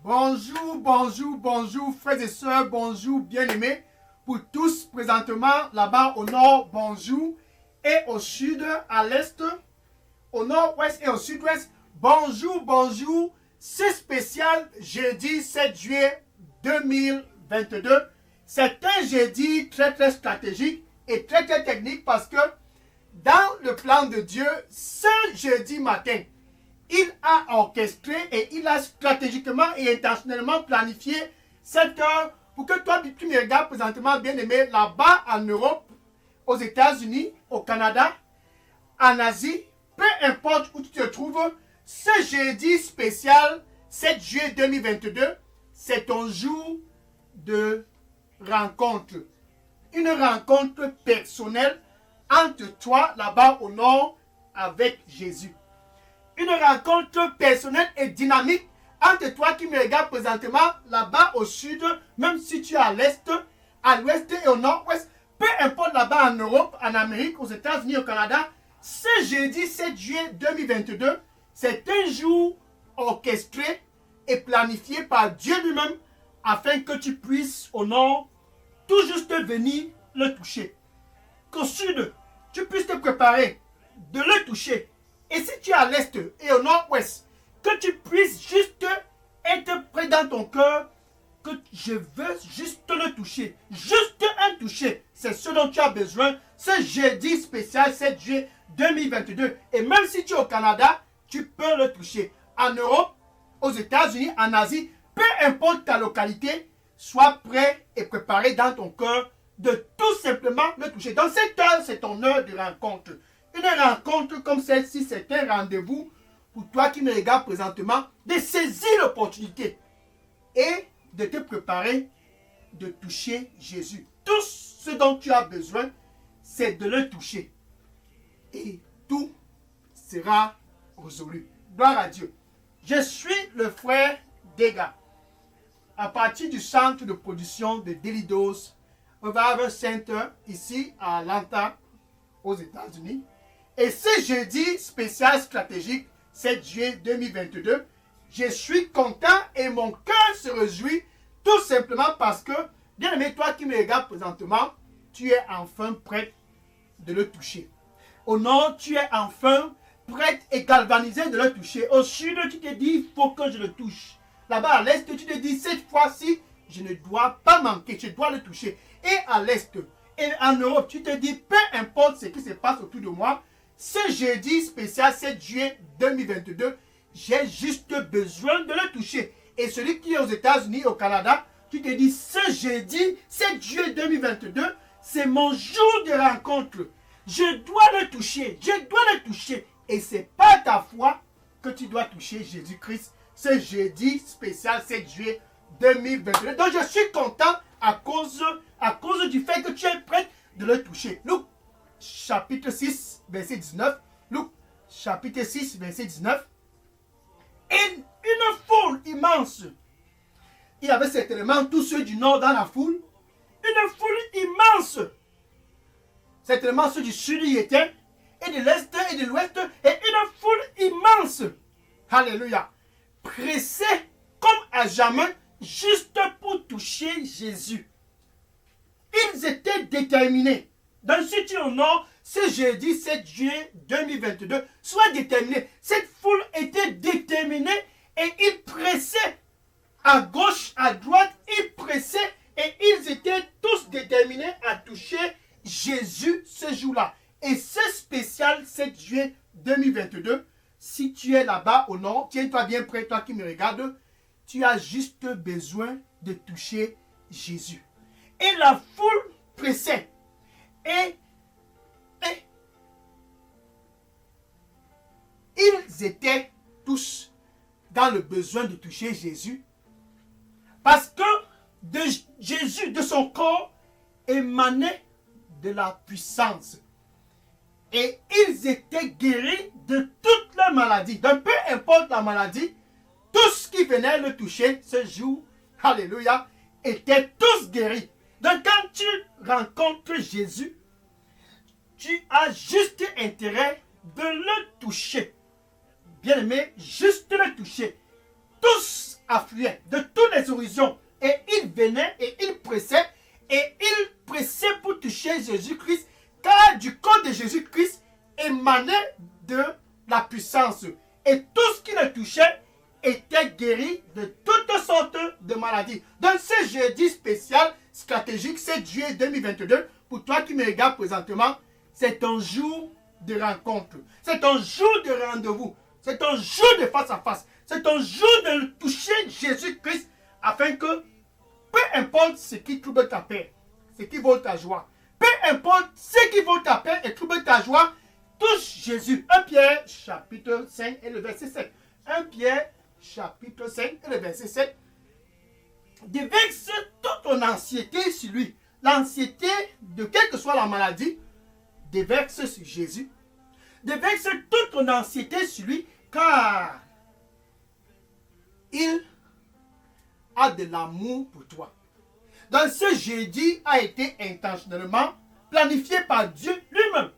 Bonjour, bonjour, bonjour, frères et sœurs, bonjour, bien-aimés. Pour tous, présentement, là-bas au nord, bonjour. Et au sud, à l'est, au nord-ouest et au sud-ouest, bonjour, bonjour. C'est spécial, jeudi 7 juillet 2022. C'est un jeudi très, très stratégique et très, très technique parce que dans le plan de Dieu, ce jeudi matin, il a orchestré et il a stratégiquement et intentionnellement planifié cette heure pour que toi, tu me regardes présentement, bien aimé, là-bas en Europe, aux États-Unis, au Canada, en Asie, peu importe où tu te trouves, ce jeudi spécial 7 juillet 2022, c'est ton jour de rencontre. Une rencontre personnelle entre toi, là-bas au nord, avec Jésus. Une rencontre personnelle et dynamique entre toi qui me regarde présentement là-bas au sud, même si tu es à l'est, à l'ouest et au nord-ouest, peu importe là-bas en Europe, en Amérique, aux États-Unis, au Canada, ce jeudi 7 juillet 2022, c'est un jour orchestré et planifié par Dieu lui-même afin que tu puisses au nord tout juste venir le toucher. Qu'au sud, tu puisses te préparer de le toucher. Et si tu es à l'est et au nord-ouest, que tu puisses juste être près dans ton cœur, que je veux juste le toucher. Juste un toucher. C'est ce dont tu as besoin ce jeudi spécial 7 juillet 2022. Et même si tu es au Canada, tu peux le toucher. En Europe, aux États-Unis, en Asie, peu importe ta localité, sois prêt et préparé dans ton cœur de tout simplement le toucher. Dans cette heure, c'est ton heure de rencontre. Une rencontre comme celle-ci, c'est un rendez-vous pour toi qui me regardes présentement, de saisir l'opportunité et de te préparer de toucher Jésus. Tout ce dont tu as besoin, c'est de le toucher. Et tout sera résolu. Gloire à Dieu. Je suis le frère Dega, à partir du centre de production de Delidos Revival Center, ici à Atlanta, aux États-Unis. Et ce jeudi spécial stratégique 7 juillet 2022, je suis content et mon cœur se réjouit tout simplement parce que, bien aimé, toi qui me regardes présentement, tu es enfin prêt de le toucher. Au nord, tu es enfin prête et galvanisée de le toucher. Au sud, tu te dis, il faut que je le touche. Là-bas à l'est, tu te dis, cette fois-ci, je ne dois pas manquer, je dois le toucher. Et à l'est et en Europe, tu te dis, peu importe ce qui se passe autour de moi, ce jeudi spécial 7 juillet 2022, j'ai juste besoin de le toucher. Et celui qui est aux États-Unis, au Canada, tu te dis, ce jeudi 7 juillet 2022, c'est mon jour de rencontre. Je dois le toucher, je dois le toucher. Et c'est par ta foi que tu dois toucher Jésus-Christ ce jeudi spécial 7 juillet 2022. Donc je suis content à cause du fait que tu es prête de le toucher. Luc chapitre 6, verset 19. Luc chapitre 6, verset 19. Et une foule immense. Il y avait certainement tous ceux du nord dans la foule. Une foule immense. Certainement ceux du sud y étaient. Et de l'est et de l'ouest. Et une foule immense. Alléluia. Pressés comme à jamais, juste pour toucher Jésus. Ils étaient déterminés. Donc si tu es au nord, ce jeudi 7 juillet 2022, sois déterminé. Cette foule était déterminée et ils pressaient à gauche, à droite, ils pressaient et ils étaient tous déterminés à toucher Jésus ce jour-là. Et ce spécial 7 juillet 2022, si tu es là-bas au nord, tiens-toi bien prêt, toi qui me regardes, tu as juste besoin de toucher Jésus. Et la foule pressait. Et ils étaient tous dans le besoin de toucher Jésus. Parce que de Jésus, de son corps, émanait de la puissance. Et ils étaient guéris de toute la maladie. Donc peu importe la maladie, tous qui venaient le toucher ce jour, alléluia, étaient tous guéris. Donc quand tu rencontres Jésus, tu as juste intérêt de le toucher. Bien aimé, juste le toucher. Tous affluaient de tous les horizons. Et ils venaient et ils pressaient. Et ils pressaient pour toucher Jésus-Christ. Car du corps de Jésus-Christ émanait de la puissance. Et tout ce qui le touchait était guéri de toutes sortes de maladies. Donc ce jeudi spécial, stratégique, 7 juillet 2022, pour toi qui me regardes présentement, c'est un jour de rencontre. C'est un jour de rendez-vous. C'est un jour de face à face. C'est un jour de toucher Jésus-Christ afin que, peu importe ce qui trouble ta paix, ce qui vole ta joie, peu importe ce qui vole ta paix et trouble ta joie, touche Jésus. 1 Pierre chapitre 5 et le verset 7. 1 Pierre chapitre 5 et le verset 7. Déverse toute ton anxiété sur lui. L'anxiété de quelle que soit la maladie, déverse sur Jésus. Déverse toute ton anxiété sur lui, car il a de l'amour pour toi. Donc ce jeudi a été intentionnellement planifié par Dieu lui-même.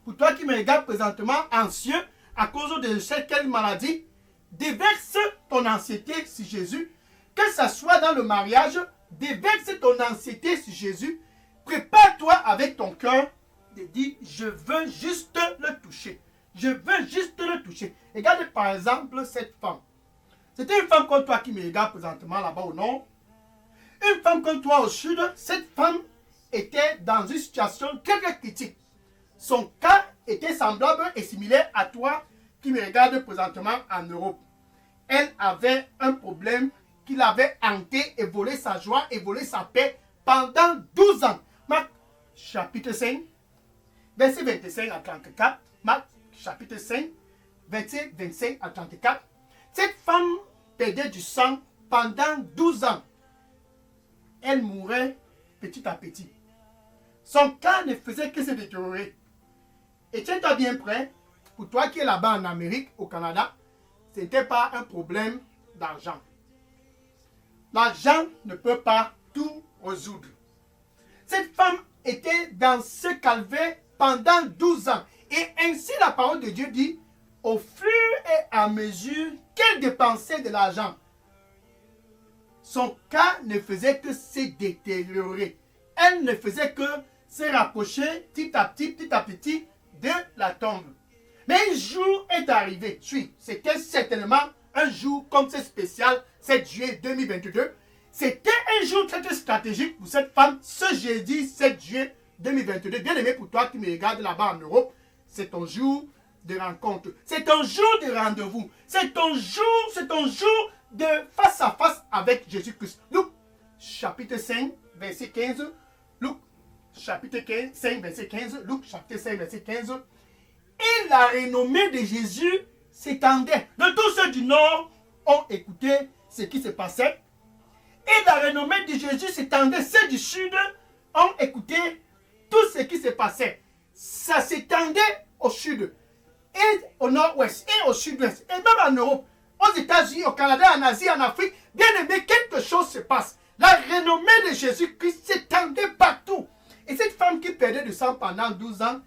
Pour toi qui me regardes présentement anxieux à cause de quelle maladie, déverse ton anxiété sur Jésus. Que ce soit dans le mariage, déverse ton anxiété sur Jésus. Prépare-toi avec ton cœur de dire, je veux juste le toucher. Je veux juste le toucher. Regarde par exemple cette femme. C'était une femme comme toi qui me regarde présentement là-bas au nord. Une femme comme toi au sud. Cette femme était dans une situation très très critique. Son cas était semblable et similaire à toi qui me regarde présentement en Europe. Elle avait un problème qui l'avait hanté et volé sa joie et volé sa paix pendant 12 ans. Marc chapitre 5, verset 25 à 34. Marc chapitre 5, verset 25 à 34. Cette femme perdait du sang pendant 12 ans. Elle mourait petit à petit. Son cas ne faisait que se détériorer. Et tiens-toi bien prêt, pour toi qui es là-bas en Amérique, au Canada, ce n'était pas un problème d'argent. L'argent ne peut pas tout résoudre. Cette femme était dans ce calvaire pendant 12 ans. Et ainsi la parole de Dieu dit, au fur et à mesure qu'elle dépensait de l'argent, son cas ne faisait que se détériorer. Elle ne faisait que se rapprocher petit à petit de la tombe. Mais un jour est arrivé. C'était certainement un jour comme ce spécial 7 juillet 2022. C'était un jour très stratégique pour cette femme. Ce jeudi 7 juillet 2022. Bien aimé pour toi qui me regarde là-bas en Europe. C'est ton jour de rencontre. C'est ton jour de rendez-vous. C'est ton jour de face à face avec Jésus-Christ. Luc chapitre 5 verset 15. Luc chapitre 5 verset 15. Luc chapitre 5 verset 15. Et la renommée de Jésus s'étendait. Donc tous ceux du nord ont écouté ce qui se passait. Et la renommée de Jésus s'étendait. Ceux du sud ont écouté tout ce qui se passait. Ça s'étendait au sud, et au nord-ouest, et au sud-ouest, et même en Europe, aux États-Unis, au Canada, en Asie, en Afrique. Bien aimé, quelque chose se passe. La renommée de Jésus-Christ s'étendait partout. Et cette femme qui perdait du sang pendant 12 ans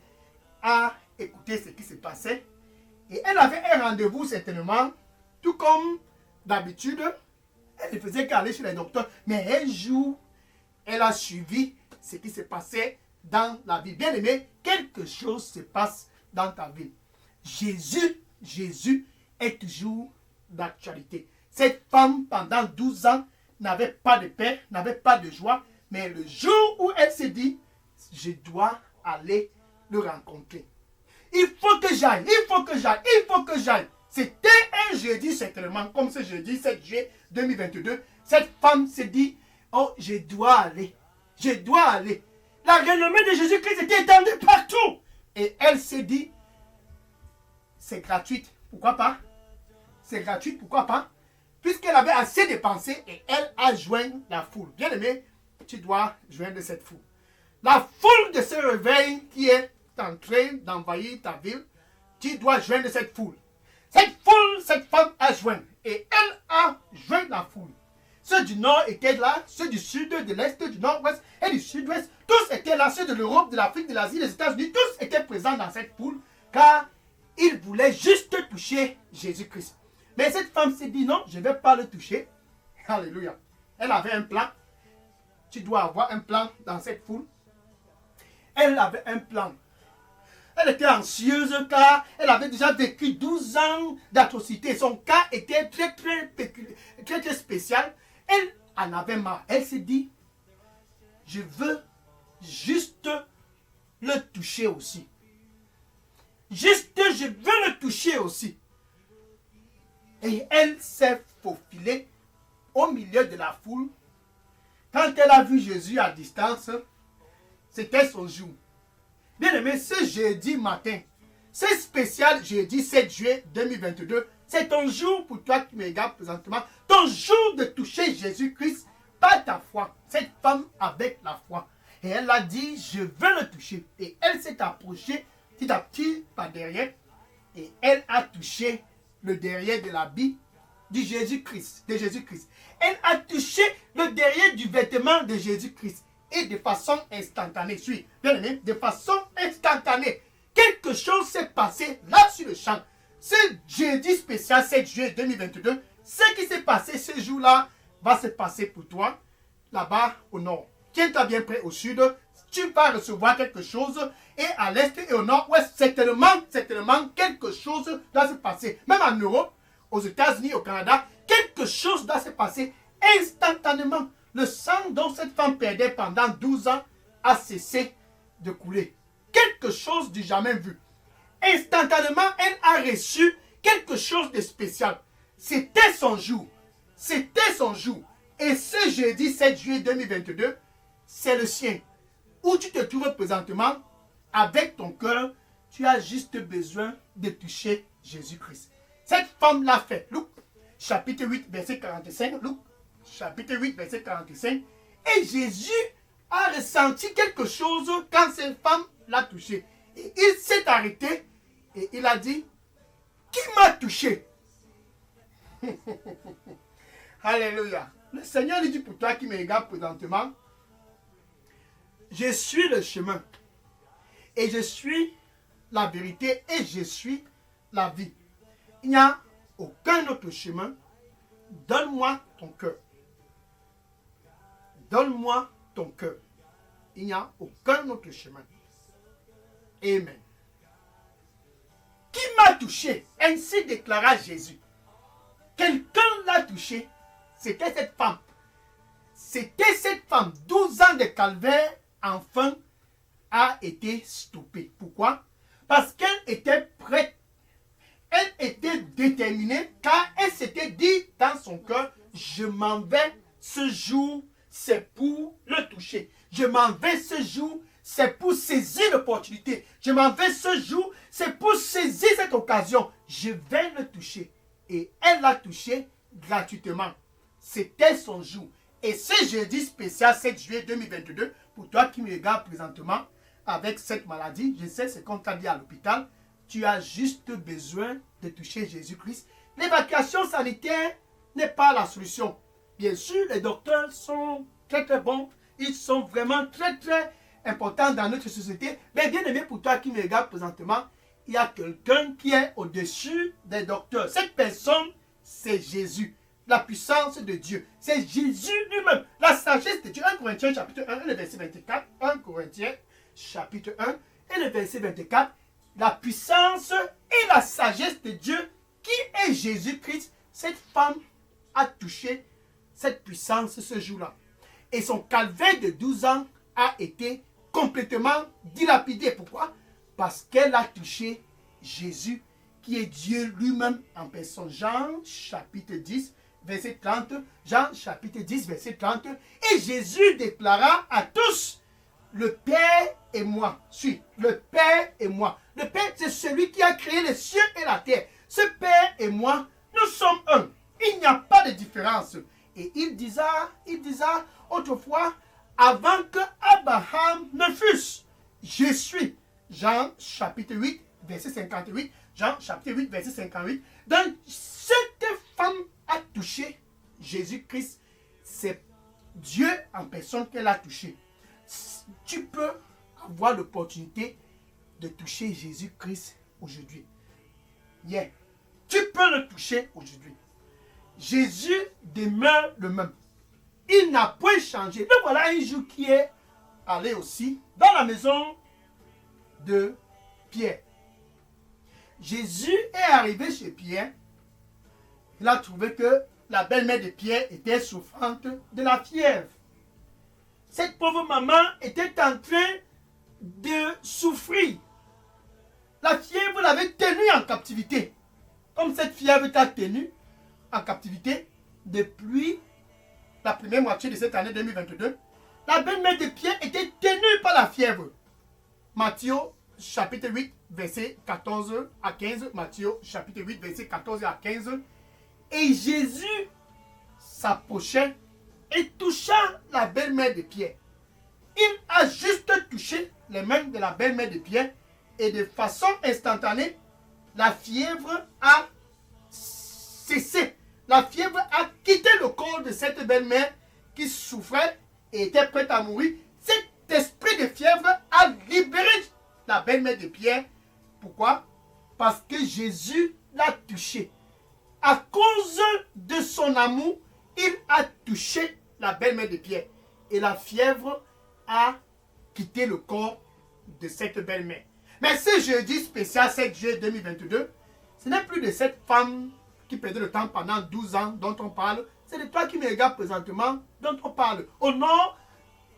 a écouté ce qui se passait. Et elle avait un rendez-vous certainement, tout comme d'habitude. Elle ne faisait qu'aller chez les docteurs. Mais un jour, elle a suivi ce qui se passait dans la vie. Bien aimé, quelque chose se passe dans ta vie. Jésus est toujours d'actualité. Cette femme, pendant 12 ans, n'avait pas de paix, n'avait pas de joie. Mais le jour où elle s'est dit, je dois aller le rencontrer. Il faut que j'aille, il faut que j'aille, il faut que j'aille. C'était un jeudi certainement, comme ce jeudi 7 juillet 2022. Cette femme s'est dit, oh, je dois aller, je dois aller. La renommée de Jésus-Christ était étendue partout. Et elle s'est dit, c'est gratuit, pourquoi pas? C'est gratuit, pourquoi pas? Puisqu'elle avait assez dépensé et elle a joint la foule. Bien aimé, tu dois joindre cette foule. La foule de ce réveil qui est en train d'envahir ta ville, tu dois joindre cette foule. Cette foule, cette femme a joint. Et elle a joint la foule. Ceux du nord étaient là, ceux du sud, de l'est, du nord-ouest et du sud-ouest. Tous étaient là, ceux de l'Europe, de l'Afrique, de l'Asie, des États-Unis. Tous étaient présents dans cette foule car ils voulaient juste toucher Jésus-Christ. Mais cette femme s'est dit non, je ne vais pas le toucher. Alléluia. Elle avait un plan. Tu dois avoir un plan dans cette foule. Elle avait un plan. Elle était anxieuse car elle avait déjà vécu 12 ans d'atrocité. Son cas était très spécial. Elle en avait marre. Elle s'est dit, je veux juste le toucher aussi. Juste, je veux le toucher aussi. Et elle s'est faufilée au milieu de la foule. Quand elle a vu Jésus à distance, c'était son jour. Bien aimé, ce jeudi matin, c'est spécial jeudi 7 juillet 2022. C'est ton jour pour toi qui me regardes présentement. Ton jour de toucher Jésus-Christ par ta foi. Cette femme avec la foi. Et elle a dit, je veux le toucher. Et elle s'est approchée petit à petit par derrière. Et elle a touché le derrière de l'habit de Jésus-Christ. Elle a touché le derrière du vêtement de Jésus-Christ. Et de façon instantanée, bien aimé, de façon instantanée, quelque chose s'est passé là sur le champ. Ce jeudi spécial 7 juillet 2022, ce qui s'est passé ce jour-là va se passer pour toi là-bas au nord. Tiens-toi bien près au sud, tu vas recevoir quelque chose. Et à l'est et au nord-ouest, certainement quelque chose doit se passer. Même en Europe, aux États-Unis, au Canada, quelque chose doit se passer instantanément. Le sang dont cette femme perdait pendant 12 ans a cessé de couler. Quelque chose du jamais vu. Instantanément, elle a reçu quelque chose de spécial. C'était son jour. C'était son jour. Et ce jeudi 7 juillet 2022, c'est le sien. Où tu te trouves présentement, avec ton cœur, tu as juste besoin de toucher Jésus-Christ. Cette femme l'a fait. Luc, chapitre 8, verset 45. Luc, chapitre 8, verset 45. Et Jésus a ressenti quelque chose quand cette femme l'a touché. Et il s'est arrêté et il a dit, qui m'a touché? Alléluia. Le Seigneur lui dit pour toi qui me regarde présentement, je suis le chemin et je suis la vérité et je suis la vie. Il n'y a aucun autre chemin. Donne-moi ton cœur. Donne-moi ton cœur. Il n'y a aucun autre chemin. Amen. Qui m'a touché? Ainsi déclara Jésus. Quelqu'un l'a touché. C'était cette femme. C'était cette femme. 12 ans de calvaire, enfin, a été stoppée. Pourquoi? Parce qu'elle était prête. Elle était déterminée car elle s'était dit dans son cœur, je m'en vais ce jour, c'est pour le toucher. Je m'en vais ce jour, c'est pour saisir l'opportunité. Je m'en vais ce jour, c'est pour saisir cette occasion. Je vais le toucher. Et elle l'a touché gratuitement. C'était son jour. Et ce jeudi spécial 7 juillet 2022, pour toi qui me regardes présentement avec cette maladie, je sais ce qu'on t'a dit à l'hôpital, tu as juste besoin de toucher Jésus-Christ. L'évacuation sanitaire n'est pas la solution. Bien sûr, les docteurs sont très bons. Ils sont vraiment très importants dans notre société. Mais bien aimé, pour toi qui me regarde présentement, il y a quelqu'un qui est au-dessus des docteurs. Cette personne, c'est Jésus. La puissance de Dieu. C'est Jésus lui-même. La sagesse de Dieu. 1 Corinthiens chapitre 1 et le verset 24. 1 Corinthiens chapitre 1 et le verset 24. La puissance et la sagesse de Dieu qui est Jésus-Christ. Cette femme a touché cette puissance ce jour-là. Et son calvaire de 12 ans a été complètement dilapidé. Pourquoi? Parce qu'elle a touché Jésus qui est Dieu lui-même en personne. Jean chapitre 10, verset 30. Jean chapitre 10, verset 30. Et Jésus déclara à tous, le Père et moi. Suis, le Père et moi. Le Père, c'est celui qui a créé les cieux et la terre. Ce Père et moi, nous sommes un. Il n'y a pas de différence. Et il disait autrefois, avant que Abraham ne fût, je suis. Jean chapitre 8, verset 58. Jean chapitre 8, verset 58. Donc, cette femme a touché Jésus-Christ. C'est Dieu en personne qu'elle a touché. Tu peux avoir l'opportunité de toucher Jésus-Christ aujourd'hui. Yeah. Tu peux le toucher aujourd'hui. Jésus demeure le même. Il n'a point changé. Donc voilà un jour qui est allé aussi dans la maison de Pierre. Jésus est arrivé chez Pierre. Il a trouvé que la belle-mère de Pierre était souffrante de la fièvre. Cette pauvre maman était en train de souffrir. La fièvre l'avait tenue en captivité. Comme cette fièvre t'a tenue en captivité depuis la première moitié de cette année 2022, la belle-mère de Pierre était tenue par la fièvre. Matthieu chapitre 8, verset 14 à 15. Matthieu chapitre 8, verset 14 à 15. Et Jésus s'approchait et toucha la belle-mère de Pierre. Il a juste touché les mains de la belle-mère de Pierre et de façon instantanée, la fièvre a cessé. La fièvre a quitté le corps de cette belle-mère qui souffrait et était prête à mourir. Cet esprit de fièvre a libéré la belle-mère de Pierre. Pourquoi? Parce que Jésus l'a touché. À cause de son amour, il a touché la belle-mère de Pierre. Et la fièvre a quitté le corps de cette belle-mère. Mais ce jeudi spécial 7 juillet 2022, ce n'est plus de cette femme qui perdait le temps pendant 12 ans dont on parle. C'est de toi qui me regarde présentement dont on parle. Au nord,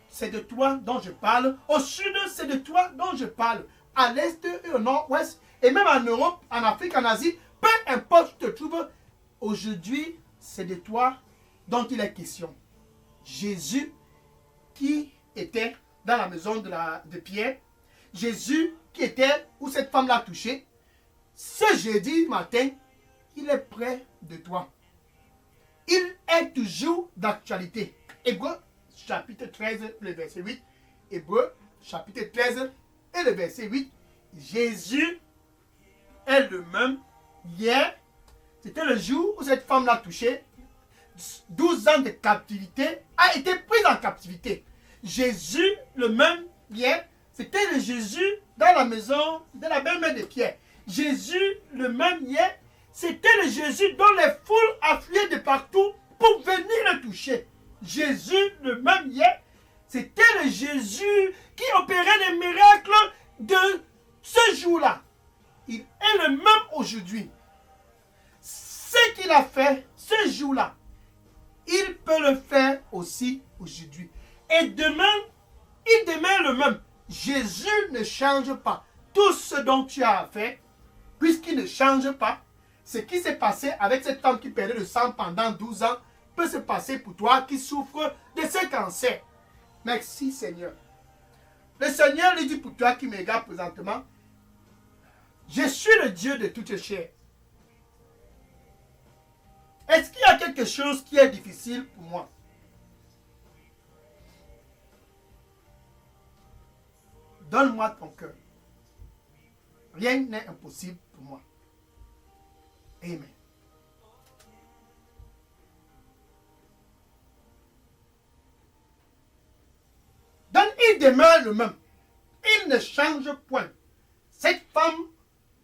c'est de toi dont je parle. Au sud, c'est de toi dont je parle. À l'est et au nord-ouest, et même en Europe, en Afrique, en Asie, peu importe où tu te trouves, aujourd'hui, c'est de toi dont il est question. Jésus qui était dans la maison de Pierre, Jésus qui était où cette femme l'a touché, ce jeudi matin, il est près de toi. Il est toujours d'actualité. Hébreux chapitre 13, le verset 8. Hébreux chapitre 13 et le verset 8. Jésus est le même hier. C'était le jour où cette femme l'a touché. 12 ans de captivité a été prise en captivité. Jésus, le même hier, c'était le Jésus dans la maison de la belle-mère de Pierre. Jésus, le même hier, c'était le Jésus dont les foules affluaient de partout pour venir le toucher. Jésus, le même hier, c'était le Jésus qui opérait les miracles de ce jour-là. Il est le même aujourd'hui. Ce qu'il a fait ce jour-là, il peut le faire aussi aujourd'hui. Et demain, il demeure le même. Jésus ne change pas. Tout ce dont tu as fait, puisqu'il ne change pas, ce qui s'est passé avec cette femme qui perdait le sang pendant 12 ans peut se passer pour toi qui souffres de ce cancer. Merci Seigneur. Le Seigneur lui dit pour toi qui me regarde présentement, je suis le Dieu de toute chair. Est-ce qu'il y a quelque chose qui est difficile pour moi? Donne-moi ton cœur. Rien n'est impossible pour moi. Amen. Donc il demeure le même. Il ne change point. Cette femme,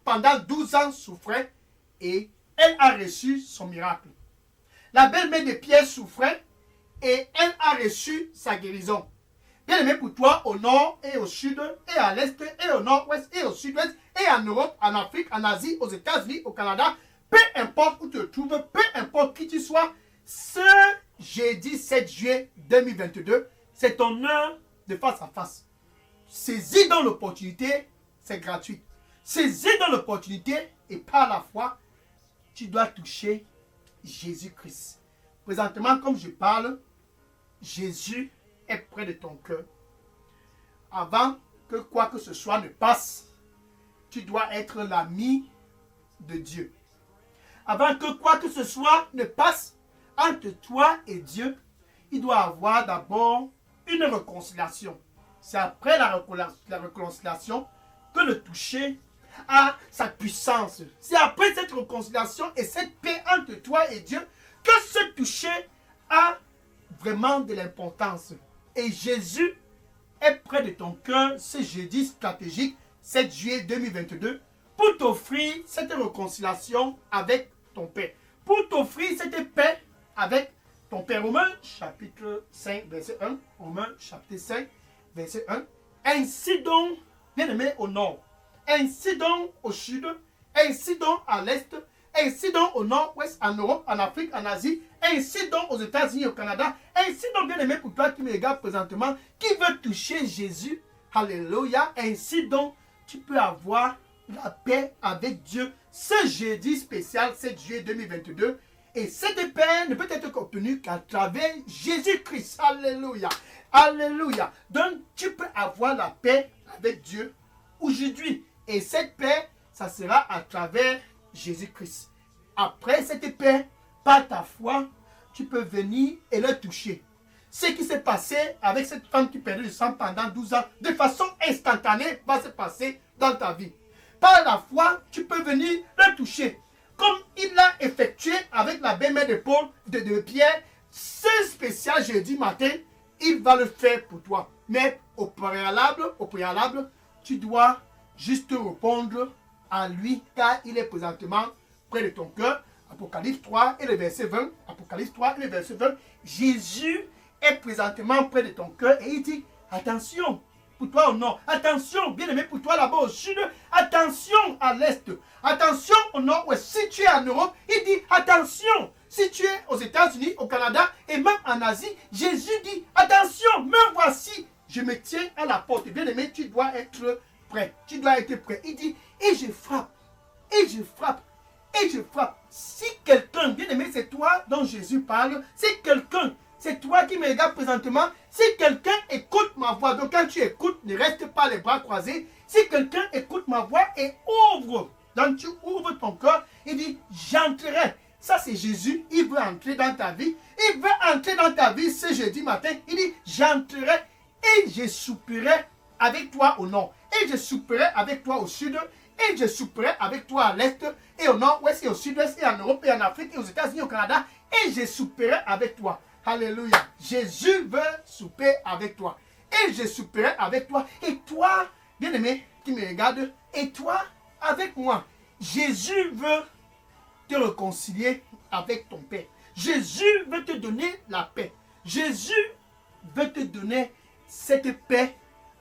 pendant 12 ans, souffrait et elle a reçu son miracle. La belle-mère de Pierre souffrait et elle a reçu sa guérison. Bien aimé pour toi, au nord et au sud, et à l'est, et au nord-ouest, et au sud-ouest, et en Europe, en Afrique, en Asie, aux États-Unis, au Canada, peu importe où tu te trouves, peu importe qui tu sois, ce jeudi 7 juillet 2022, c'est ton heure de face à face. Saisis dans l'opportunité, c'est gratuit. Saisis dans l'opportunité et par la foi, tu dois toucher Jésus-Christ. Présentement, comme je parle, Jésus est près de ton cœur. Avant que quoi que ce soit ne passe, tu dois être l'ami de Dieu. Avant que quoi que ce soit ne passe entre toi et Dieu, il doit avoir d'abord une réconciliation. C'est après la réconciliation que le toucher a sa puissance. C'est après cette réconciliation et cette paix entre toi et Dieu que ce toucher a vraiment de l'importance. Et Jésus est près de ton cœur ce jeudi stratégique 7 juillet 2022 pour t'offrir cette réconciliation avec ton Père. Pour t'offrir cette paix avec ton Père. Romains chapitre 5, verset 1. Romains chapitre 5, verset 1. Ainsi donc, bien-aimés au nord, ainsi donc au sud, ainsi donc à l'est, ainsi donc au nord-ouest, en Europe, en Afrique, en Asie, ainsi donc aux États-Unis, au Canada, ainsi donc, bien-aimé, pour toi qui me regarde présentement, qui veut toucher Jésus, alléluia, ainsi donc, tu peux avoir la paix avec Dieu ce jeudi spécial, 7 juillet 2022. Et cette paix ne peut être obtenue qu'à travers Jésus-Christ. Alléluia. Alléluia. Donc, tu peux avoir la paix avec Dieu aujourd'hui. Et cette paix, ça sera à travers Jésus-Christ. Après cette paix, par ta foi, tu peux venir et le toucher. Ce qui s'est passé avec cette femme qui perdait le sang pendant 12 ans, de façon instantanée, va se passer dans ta vie. Par la foi, tu peux venir le toucher. Comme il l'a effectué avec la belle-mère de Paul, de Pierre, ce spécial jeudi matin, il va le faire pour toi. Mais au préalable, tu dois juste répondre à lui, car il est présentement près de ton cœur. Apocalypse 3 et le verset 20. Apocalypse 3 et le verset 20. Jésus est présentement près de ton cœur et il dit, attention, pour toi au nord, attention, bien-aimé, pour toi là-bas au sud, attention à l'est, attention au nord-ouest. Si tu es en Europe, il dit, attention. Si tu es aux États-Unis, au Canada et même en Asie, Jésus dit, attention, me voici, je me tiens à la porte. Bien-aimé, tu dois être prêt, tu dois être prêt. Il dit, et je frappe, et je frappe, et je frappe. Si quelqu'un, bien-aimé, c'est toi dont Jésus parle, c'est quelqu'un, c'est toi qui me regardes présentement, si quelqu'un écoute ma voix, donc quand tu écoutes, ne reste pas les bras croisés, si quelqu'un écoute ma voix et ouvre, donc tu ouvres ton cœur, il dit, j'entrerai. Ça c'est Jésus, il veut entrer dans ta vie, il veut entrer dans ta vie ce jeudi matin, il dit, j'entrerai et je souperai avec toi au nord, et je souperai avec toi au sud, et je souperai avec toi à l'est, et au nord-ouest, et au sud-ouest, et en Europe, et en Afrique, et aux États-Unis, au Canada, et je souperai avec toi. Alléluia. Jésus veut souper avec toi. Et je souperai avec toi. Et toi, bien-aimé, qui me regarde, et toi, avec moi. Jésus veut te réconcilier avec ton Père. Jésus veut te donner la paix. Jésus veut te donner cette paix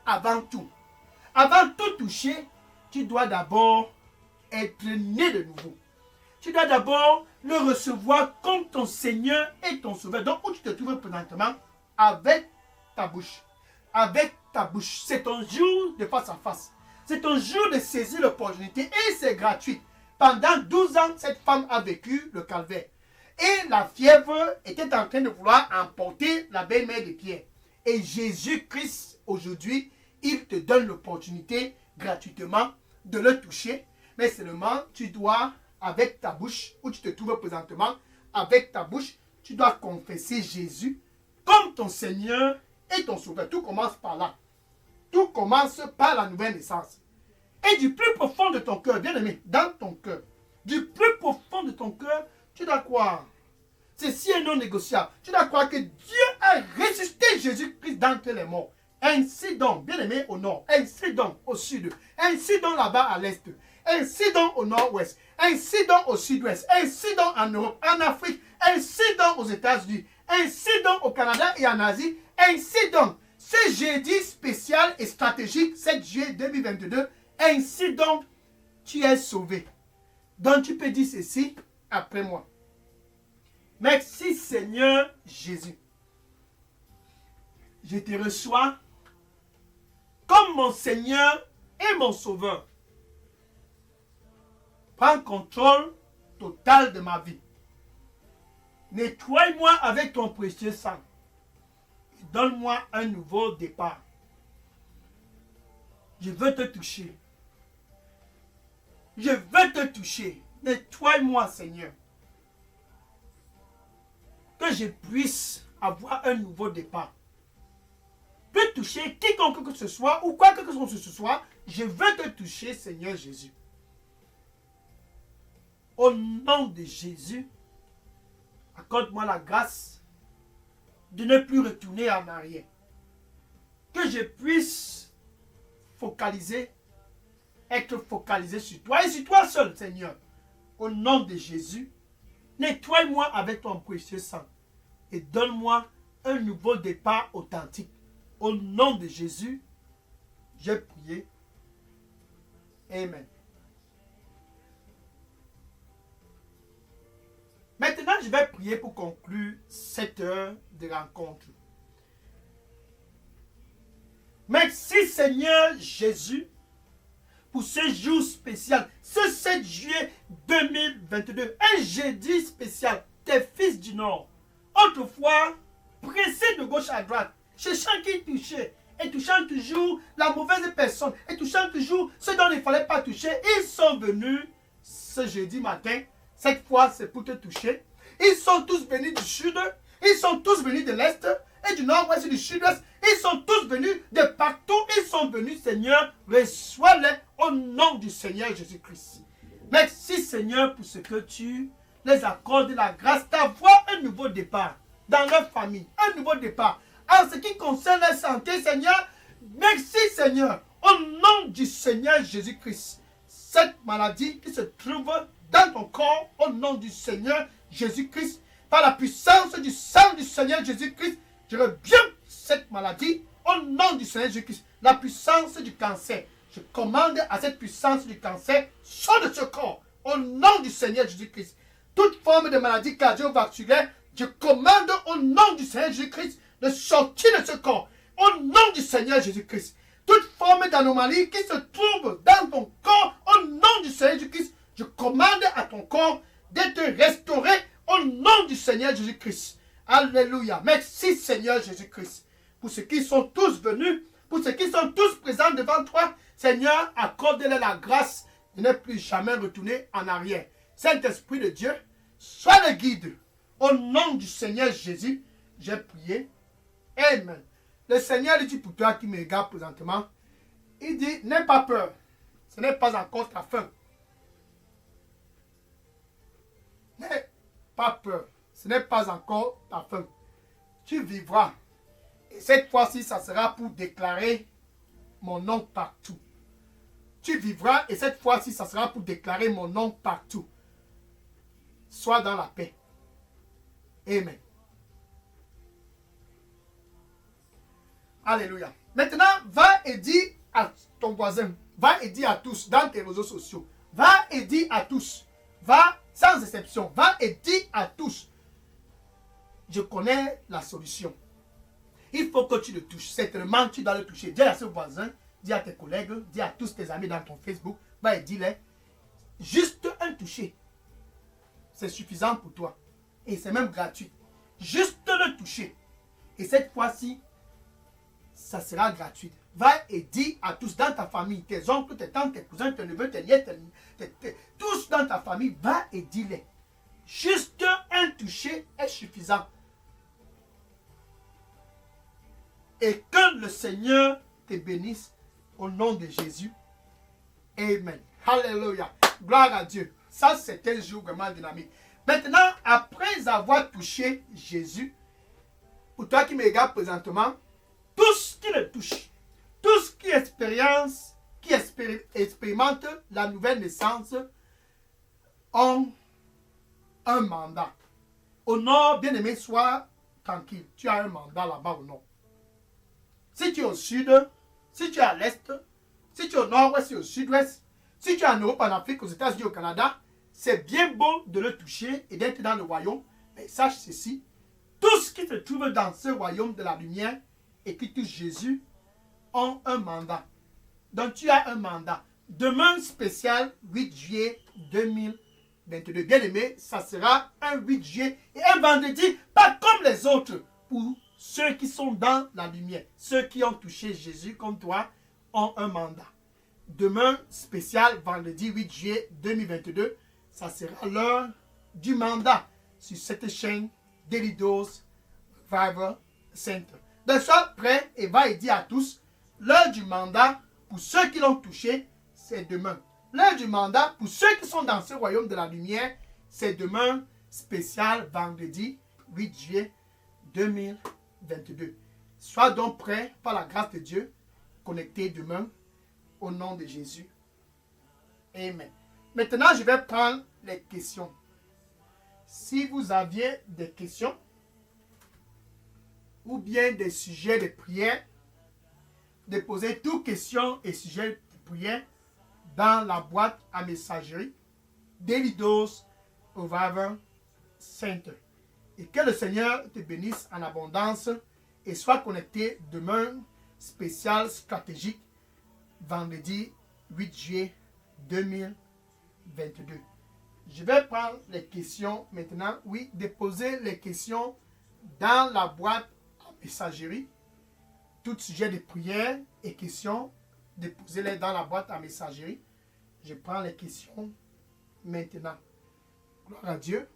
avant tout. Avant tout toucher, tu dois d'abord être né de nouveau. Tu dois d'abord le recevoir comme ton Seigneur et ton Sauveur. Donc, où tu te trouves présentement, avec ta bouche. Avec ta bouche. C'est ton jour de face à face. C'est ton jour de saisir l'opportunité et c'est gratuit. Pendant 12 ans, cette femme a vécu le calvaire. Et la fièvre était en train de vouloir emporter la belle-mère de Pierre. Et Jésus-Christ, aujourd'hui, il te donne l'opportunité gratuitement de le toucher. Mais seulement, tu dois, avec ta bouche, où tu te trouves présentement, avec ta bouche, tu dois confesser Jésus comme ton Seigneur et ton Sauveur. Tout commence par là. Tout commence par la nouvelle naissance. Et du plus profond de ton cœur, bien aimé, dans ton cœur, du plus profond de ton cœur, tu dois croire. Ceci est non négociable. Tu dois croire que Dieu a ressuscité Jésus-Christ d'entre les morts. Ainsi donc, bien aimé, au nord, ainsi donc au sud, ainsi donc là-bas à l'est, ainsi donc au nord-ouest, ainsi donc au sud-ouest, ainsi donc en Europe, en Afrique, ainsi donc aux États-Unis, ainsi donc au Canada et en Asie, ainsi donc, ce jeudi spécial et stratégique, 7 juillet 2022, ainsi donc, tu es sauvé. Donc tu peux dire ceci après moi. Merci Seigneur Jésus. Je te reçois comme mon Seigneur et mon Sauveur. Prends contrôle total de ma vie. Nettoie-moi avec ton précieux sang. Et donne-moi un nouveau départ. Je veux te toucher. Je veux te toucher. Nettoie-moi, Seigneur. Que je puisse avoir un nouveau départ. Peux toucher quiconque que ce soit ou quoi que ce soit. Je veux te toucher, Seigneur Jésus. Au nom de Jésus, accorde-moi la grâce de ne plus retourner en arrière. Que je puisse être focalisé sur toi et sur toi seul, Seigneur. Au nom de Jésus, nettoie-moi avec ton précieux sang. et donne-moi un nouveau départ authentique. Au nom de Jésus, j'ai prié. Amen. Maintenant, je vais prier pour conclure cette heure de rencontre. Merci Seigneur Jésus pour ce jour spécial, ce 7 juillet 2022, un jeudi spécial, tes fils du Nord, autrefois pressés de gauche à droite, cherchant qui toucher, et touchant toujours la mauvaise personne, et touchant toujours ceux dont il ne fallait pas toucher, ils sont venus ce jeudi matin. Cette fois, c'est pour te toucher. Ils sont tous venus du sud, ils sont tous venus de l'est, et du nord-ouest et du sud-ouest. Ils sont tous venus de partout. Ils sont venus, Seigneur, reçois-les au nom du Seigneur Jésus-Christ. Merci, Seigneur, pour ce que tu les accordes la grâce d'avoir un nouveau départ dans leur famille, un nouveau départ. En ce qui concerne la santé, Seigneur, merci, Seigneur, au nom du Seigneur Jésus-Christ. Cette maladie qui se trouve dans ton corps, au nom du Seigneur Jésus-Christ, par la puissance du sang du Seigneur Jésus-Christ, je reviens cette maladie au nom du Seigneur Jésus-Christ. La puissance du cancer, je commande à cette puissance du cancer, sors de ce corps au nom du Seigneur Jésus-Christ. Toute forme de maladie cardiovasculaire, je commande au nom du Seigneur Jésus-Christ de sortir de ce corps au nom du Seigneur Jésus-Christ. Toute forme d'anomalie qui se trouve dans ton corps au nom du Seigneur Jésus-Christ, je commande à ton corps d'être restauré au nom du Seigneur Jésus-Christ. Alléluia. Merci Seigneur Jésus-Christ. Pour ceux qui sont tous venus, pour ceux qui sont tous présents devant toi, Seigneur, accorde-leur la grâce de ne plus jamais retourner en arrière. Saint-Esprit de Dieu, sois le guide. Au nom du Seigneur Jésus, j'ai prié. Amen. Le Seigneur dit pour toi qui me regarde présentement, il dit, n'aie pas peur. Ce n'est pas encore ta fin. N'aie pas peur. Ce n'est pas encore ta fin. Tu vivras. Et cette fois-ci, ça sera pour déclarer mon nom partout. Tu vivras et cette fois-ci, ça sera pour déclarer mon nom partout. Sois dans la paix. Amen. Alléluia. Maintenant, va et dis à ton voisin, va et dis à tous dans tes réseaux sociaux, va et dis à tous, va sans exception, va et dis à tous, je connais la solution. Il faut que tu le touches. Certainement, tu dois le toucher. Dis à ce voisin, dis à tes collègues, dis à tous tes amis dans ton Facebook, va et dis-les, juste un toucher. C'est suffisant pour toi. Et c'est même gratuit. Juste le toucher. Et cette fois-ci, ça sera gratuit. Va et dis à tous dans ta famille, tes oncles, tes tantes, tes cousins, tes neveux, tes nièces, tous dans ta famille, va et dis-les. Juste un toucher est suffisant. Et que le Seigneur te bénisse au nom de Jésus. Amen. Alléluia. Gloire à Dieu. Ça, c'était un jour vraiment dynamique. Maintenant, après avoir touché Jésus, pour toi qui me regardes présentement, tous qui le touchent, tous qui expérimentent la nouvelle naissance ont un mandat. Au nord, bien-aimé, sois tranquille. Tu as un mandat là-bas au nord. Si tu es au sud, si tu es à l'est, si tu es au nord-ouest, si tu es au sud-ouest, si tu es en Europe, en Afrique, aux États-Unis, au Canada, c'est bien beau de le toucher et d'être dans le royaume. Mais sache ceci, tous qui se trouvent dans ce royaume de la lumière et qui touchent Jésus ont un mandat. Donc tu as un mandat. Demain spécial, 8 juillet 2022. Bien aimé, ça sera un 8 juillet et un vendredi, pas comme les autres, pour ceux qui sont dans la lumière. Ceux qui ont touché Jésus comme toi ont un mandat. Demain spécial, vendredi 8 juillet 2022, ça sera l'heure du mandat sur cette chaîne Delidos Revival Center. Donc sois prêt et va et dire à tous, l'heure du mandat pour ceux qui l'ont touché, c'est demain. L'heure du mandat pour ceux qui sont dans ce royaume de la lumière, c'est demain spécial vendredi 8 juillet 2022. Sois donc prêt par la grâce de Dieu, connecté demain au nom de Jésus. Amen. Maintenant, je vais prendre les questions. Si vous aviez des questions, ou bien des sujets de prière, déposez toutes questions et sujets de prière dans la boîte à messagerie Delidos Revival Center. Et que le Seigneur te bénisse en abondance et sois connecté demain, spécial stratégique, vendredi 8 juillet 2022. Je vais prendre les questions maintenant. Oui, déposez les questions dans la boîte à messagerie. Tout sujet de prière et questions, déposez-les dans la boîte à messagerie. Je prends les questions maintenant. Gloire à Dieu.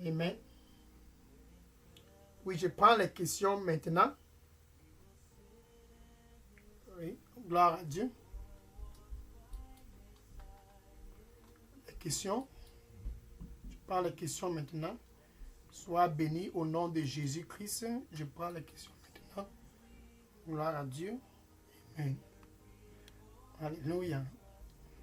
Amen. Oui, je prends les questions maintenant. Oui, gloire à Dieu. Les questions. Je prends les questions maintenant. Sois béni au nom de Jésus-Christ. Je prends les questions maintenant. Gloire à Dieu. Amen. Alléluia.